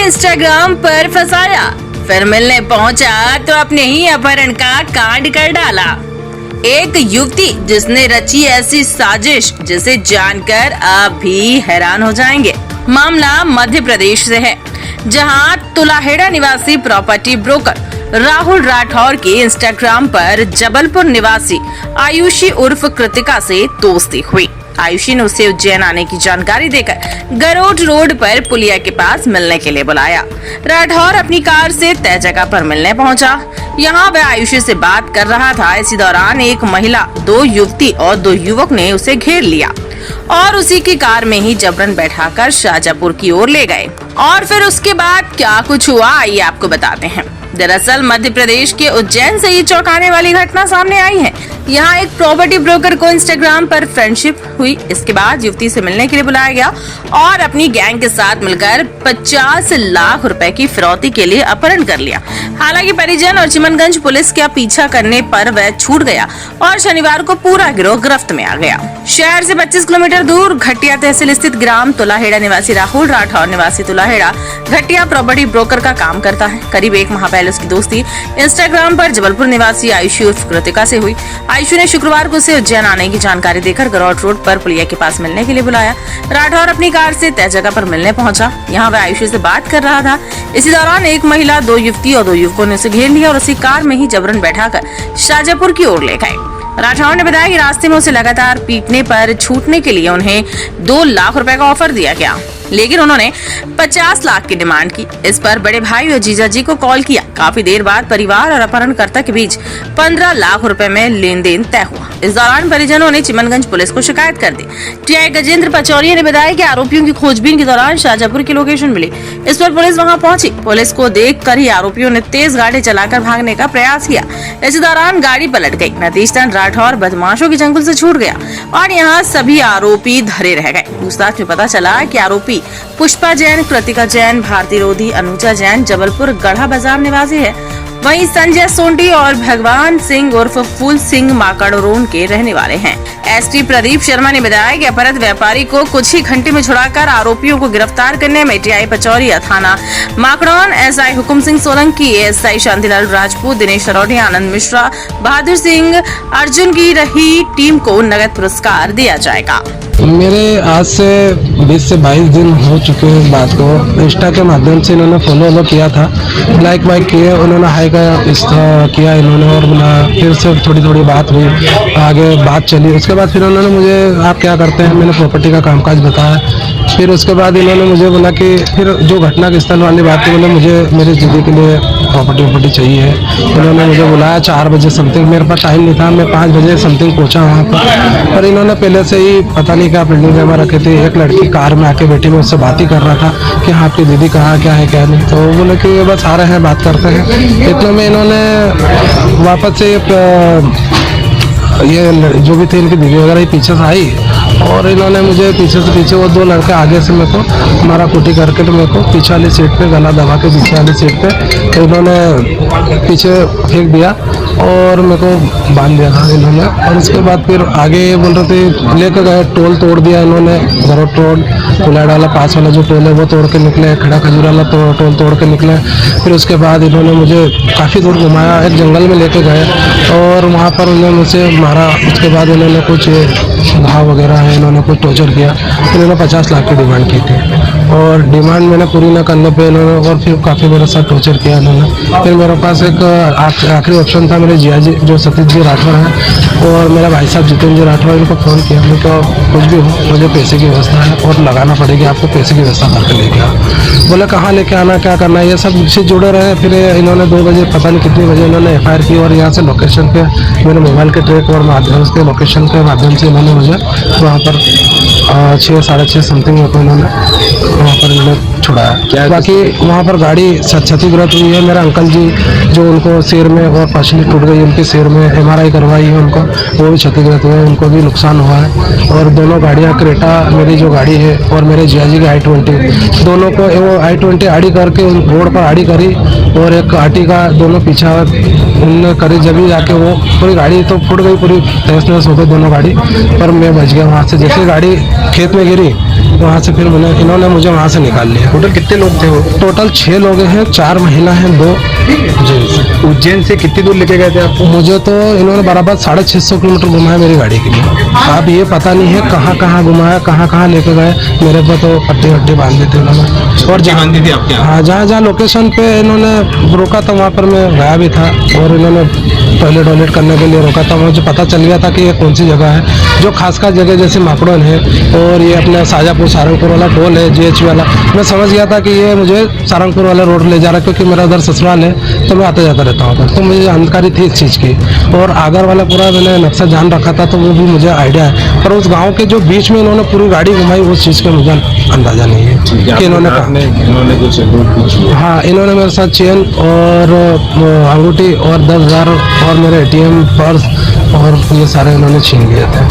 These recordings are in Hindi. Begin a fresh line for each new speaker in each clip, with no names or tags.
इंस्टाग्राम पर फंसाया, फिर मिलने पहुंचा तो अपने ही अपहरण का कांड कर डाला। एक युवती जिसने रची ऐसी साजिश जिसे जानकर आप भी हैरान हो जाएंगे। मामला मध्य प्रदेश से है, जहां तुलाहेड़ा निवासी प्रॉपर्टी ब्रोकर राहुल राठौर की इंस्टाग्राम पर जबलपुर निवासी आयुषी उर्फ कृतिका से दोस्ती हुई। आयुषी ने उसे उज्जैन आने की जानकारी देकर गरोड रोड पर पुलिया के पास मिलने के लिए बुलाया। राठौर अपनी कार से तय जगह पर मिलने पहुंचा। यहां वह आयुषी से बात कर रहा था। इसी दौरान एक महिला, 2 युवती और 2 युवक ने उसे घेर लिया और उसी की कार में ही जबरन बैठाकर शाहजहांपुर की ओर ले गए। और फिर उसके बाद क्या कुछ हुआ, आइए आपको बताते हैं। दरअसल मध्य प्रदेश के उज्जैन से ये चौंकाने वाली घटना सामने आई है। यहाँ एक प्रॉपर्टी ब्रोकर को इंस्टाग्राम पर फ्रेंडशिप हुई। इसके बाद युवती से मिलने के लिए बुलाया गया और अपनी गैंग के साथ मिलकर 50 लाख रुपए की फिरौती के लिए अपहरण कर लिया। हालांकि परिजन और चिमनगंज पुलिस का पीछा करने पर वह छूट गया और शनिवार को पूरा गिरोह गिरफ्त में आ गया। शहर से 25 किलोमीटर दूर घटिया तहसील स्थित ग्राम तुलाहेड़ा निवासी राहुल राठौर निवासी तुलाहेड़ा घटिया प्रॉपर्टी ब्रोकर का काम करता है। करीब 1 माह पहले उसकी दोस्ती इंस्टाग्राम पर जबलपुर निवासी आयुषी उर्फ कृतिका से हुई। आयुषी ने शुक्रवार को उसे उज्जैन आने की जानकारी देकर गरौड रोड पर पुलिया के पास मिलने के लिए बुलाया। राठौर अपनी कार से तय जगह पर मिलने पहुंचा। यहाँ वह आयुषी से बात कर रहा था। इसी दौरान एक महिला, 2 युवती और 2 युवकों ने उसे घेर लिया और उसी कार में ही जबरन बैठाकर शाहजहांपुर की ओर ले गए। राठौर ने बताया कि रास्ते में उसे लगातार पीटने पर छूटने के लिए उन्हें 2 लाख रुपए का ऑफर दिया गया, लेकिन उन्होंने 50 लाख की डिमांड की। इस पर बड़े भाई और जीजा जी को कॉल किया। काफी देर बाद परिवार और अपहरणकर्ता के बीच 15 लाख रुपए में लेन देन तय हुआ। इस दौरान परिजनों ने चिमनगंज पुलिस को शिकायत कर दी। टीआई गजेंद्र पचौरिया ने बताया कि आरोपियों की खोजबीन के दौरान शाहजहांपुर की लोकेशन मिली। इस पर पुलिस वहां पहुंची। पुलिस को देखकर ही आरोपियों ने तेज गाड़ी चलाकर भागने का प्रयास किया। इसी दौरान गाड़ी पलट गई। नतीजतन राठौर बदमाशों के चंगुल से छूट गया और यहाँ सभी आरोपी धरे रह गए। पूछताछ में पता चला कि आरोपी पुष्पा जैन, कृतिका जैन, भारती रोधी, अनुजा जैन जबलपुर गढ़ा बाजार निवासी है। वहीं संजय सोंटी और भगवान सिंह उर्फ फूल सिंह माकड़ोन के रहने वाले हैं। एसपी प्रदीप शर्मा ने बताया कि अपहृत व्यापारी को कुछ ही घंटे में छुड़ाकर आरोपियों को गिरफ्तार करने में टीआई पचौरिया, थाना माकड़ोन, एसआई हुकुम सिंह सोलंकी, एएसआई शांतिलाल राजपूत, दिनेश सरोडिया, आनंद मिश्रा, बहादुर सिंह, अर्जुन की रही टीम को नगद पुरस्कार दिया जाएगा।
मेरे आज से 20 से 22 दिन हो चुके हैं इस बात को। इंस्टा के माध्यम से इन्होंने फॉलो किया था, लाइक वाइक किए, उन्होंने हाई का किया इन्होंने और फिर से थोड़ी बात हुई, आगे बात चली। उसके बाद फिर उन्होंने मुझे आप क्या करते हैं, मैंने प्रॉपर्टी का कामकाज बताया। फिर उसके बाद इन्होंने मुझे बोला कि फिर जो घटना के स्थल वाली बात थी, बोले मुझे मेरे दीदी के लिए प्रॉपर्टी चाहिए। इन्होंने मुझे बुलाया 4 बजे समथिंग, मेरे पास टाइम नहीं था, मैं 5 बजे समथिंग पहुंचा वहाँ पर। और इन्होंने पहले से ही पता नहीं क्या बिल्डिंग में रखे थे। एक लड़की कार में आके बैठी, मैं उससे बात ही कर रहा था कि हाँ आपकी दीदी कहाँ, क्या है क्या नहीं। तो वो बोले कि बस आ रहे हैं, बात करते हैं। इतने में इन्होंने वापस से ये जो भी थे इनकी दीदी वगैरह पीछे से आई और इन्होंने मुझे पीछे वो 2 लड़के आगे से मेरे को मारा कुटी करके, तो मेरे को पीछे वाली सीट पे गला दबा के पीछे वाली सीट पे तो इन्होंने पीछे फेंक दिया और मेरे को बांध दिया था इन्होंने। और उसके बाद फिर आगे बोल रहे थे लेकर गए, टोल तोड़ दिया इन्होंने। गरौड रोड पुलाड़ वाला पास वाला जो टोल है वो तोड़ के निकले, खड़ा खजूर वाला टोल तोड़ के निकले। फिर उसके बाद इन्होंने मुझे काफ़ी दूर घुमाया, एक जंगल में लेके गए और वहाँ पर उन्होंने मुझसे मारा। उसके बाद इन्होंने कुछ घाव वगैरह है, इन्होंने कुछ टॉर्चर किया। इन्होंने 50 लाख की डिमांड की थी और डिमांड मैंने पूरी न करने पे इन्होंने और फिर काफ़ी मेरे साथ टॉर्चर किया इन्होंने। फिर मेरे पास एक आखिरी ऑप्शन था, मेरे जिया जी जो सतीश जी राठौर हैं और मेरा भाई साहब जितेंद्र जी राठौर, इनको फ़ोन किया। मैं तो कुछ भी हो, मुझे पैसे की व्यवस्था है और लगाना पड़ेगी, आपको पैसे की व्यवस्था करके लेके आओ। बोले कहाँ लेके आना, क्या करना है, ये सब से जुड़े रहे। फिर इन्होंने 2 बजे पता नहीं कितने बजे इन्होंने FIR की और यहाँ से लोकेशन पे मेरे मोबाइल के ट्रैक और माध्यम से लोकेशन के माध्यम से इन्होंने मुझे वहाँ पर 6 साढ़े 6 समथिंग में इन्होंने वहाँ पर इन्होंने छुड़ाया। बाकी वहाँ पर गाड़ी क्षतिग्रस्त हुई है। मेरा अंकल जी जो उनको सिर में और पार्शली टूट गई, उनके सिर में MRI करवाई है उनको, वो भी क्षतिग्रस्त हुए, उनको भी नुकसान हुआ है। और दोनों गाड़ियाँ, क्रेटा मेरी जो गाड़ी है और मेरे जिया जी की i20, दोनों को वो i20 आड़ी करके रोड पर आड़ी करी और एक आटी का दोनों पीछा उनने करी। जब भी जाके वो पूरी गाड़ी तो फूट गई, पूरी तहस नहस हो गई दोनों गाड़ी, पर मैं बच गया वहाँ से। जैसे गाड़ी खेत में गिरी वहाँ से फिर इन्होंने मुझे वहाँ से निकाल लिया।
टोटल कितने लोग थे वो?
टोटल 6 लोग हैं, 4 महिला हैं, 2 जेंट्स।
उज्जैन से कितनी दूर लेके गए थे आपको?
मुझे तो इन्होंने बराबर 650 किलोमीटर घुमाया मेरी गाड़ी के लिए। अब ये पता नहीं है कहाँ कहाँ घुमाया, कहाँ कहाँ लेके गए। मेरे पे तो पट्टी वट्टी बांध दी थी उन्होंने। और जहाँ
बांधी थी आपके यहाँ?
हाँ, जहाँ जहाँ लोकेशन पे इन्होंने रोका था वहाँ पर मैं गया भी था, और इन्होंने टॉयलेट करने के लिए रोका था। मुझे पता चल गया था कि ये कौन सी जगह है। जो खासकर जगह जैसे माकड़ोन है और ये अपने साजापुर सारंगपुर वाला टोल है, GH वाला, मैं समझ गया था कि ये मुझे सारंगपुर वाला रोड ले जा रहा है, क्योंकि मेरा उधर ससुराल है तो मैं आता जाता रहता हूँ। तो मुझे जानकारी थी इस चीज़ की, और आगर वाला पूरा मैंने नक्शा जान रखा था, तो वो भी मुझे आइडिया है। पर उस गाँव के जो बीच में इन्होंने पूरी गाड़ी घुमाई, उस चीज़ का मुझे अंदाज़ा नहीं है कि इन्होंने
कुछ
हाँ, इन्होंने मेरे साथ चेन और अंगूठी और 10,000 और मेरे ATM, पर्स और ये सारे इन्होंने छीन लिए थे।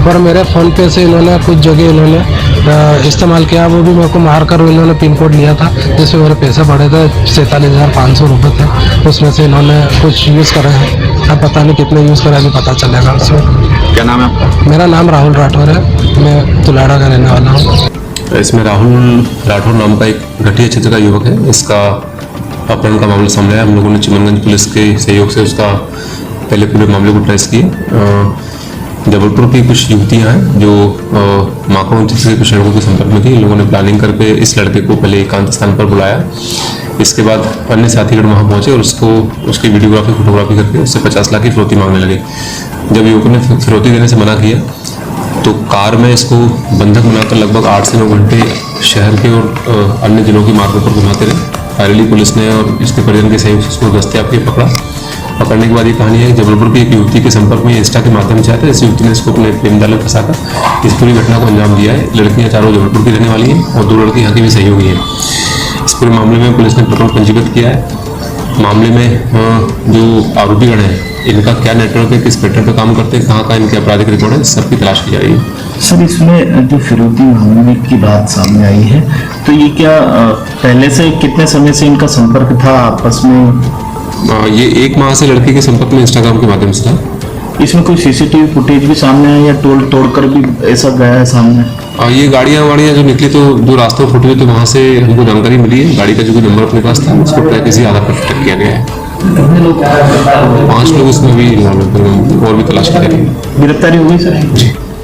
और मेरे फ़ोन पे से इन्होंने कुछ जगह इन्होंने इस्तेमाल किया, वो भी मेरे को मार कर इन्होंने पिन कोड लिया था, जिसमें मेरे पैसे पड़े थे 47,500 रुपये थे। उसमें से इन्होंने कुछ यूज़ करे हैं, अब पता नहीं कितने यूज़ करे, अभी पता चलेगा उसमें।
क्या नाम है आपका?
मेरा नाम राहुल राठौर है, मैं तुलाड़ा का रहने वाला हूँ।
इसमें राहुल राठौर नाम का एक घटिया क्षेत्र का युवक है। इसका अपहरण का मामला सामने आया। हम लोगों ने चिमनगंज पुलिस के सहयोग से उसका पहले पूरे मामले को ट्रेस किए। जबलपुर की कुछ युवतियां हैं जो माकड़ोन क्षेत्र के कुछ लड़कों के संपर्क में थी। इन लोगों ने प्लानिंग करके इस लड़के को पहले एकांत स्थान पर बुलाया। इसके बाद अन्य साथीगण वहां पहुंचे और उसकी वीडियोग्राफी फोटोग्राफी करके उससे 50 लाख की फिरौती मांगने लगे। जब युवकों ने फिरौती देने से मना किया तो कार में इसको बंधक बनाकर लगभग 8 से 9 घंटे शहर के और अन्य जिलों के मार्गों पर घुमाते रहे। फायरली पुलिस ने और इसके परिजन के सहयोग से उसको दस्तयाब किए, पकड़ा। पकड़ने के बाद ये कहानी है कि जबलपुर की एक युवती के संपर्क में इंस्टा के माध्यम से आया था। इस युवती ने इसको अपने प्रेम जाल में फंसाकर इस पूरी घटना को अंजाम दिया है। लड़कियां चारों जबलपुर की रहने वाली हैं और 2 लड़की यहाँ की भी सहयोगी हैं। इस पूरे मामले में पुलिस ने प्रकरण पंजीबद्ध किया है। मामले में जो आरोपीगण हैं, इनका क्या नेटवर्क है, किस पैटर्न पर काम करते हैं, कहाँ इनके आपराधिक रिकॉर्ड है, सबकी तलाश की जा रही है।
सर, इसमें जो फिरौती मांगने की बात सामने आई है, तो ये क्या पहले से कितने समय से इनका संपर्क था आपस में?
ये 1 माह से लड़की के संपर्क में इंस्टाग्राम के माध्यम से था।
इसमें कोई CCTV फुटेज भी सामने आया या तोड़कर भी ऐसा गया है सामने?
ये गाड़ियाँ जो निकली, तो जो रास्ते में फुटे हुए थे वहाँ से हमको जानकारी मिली है। गाड़ी का जो नंबर अपने पास था उसको ट्रैक इसी आधार पर ट्रैक किया गया है। 5 लोग इसमें भी इन्वॉल्व हैं और भी तलाश की जा रही है।
गिरफ्तारी हो गई सर?
जी।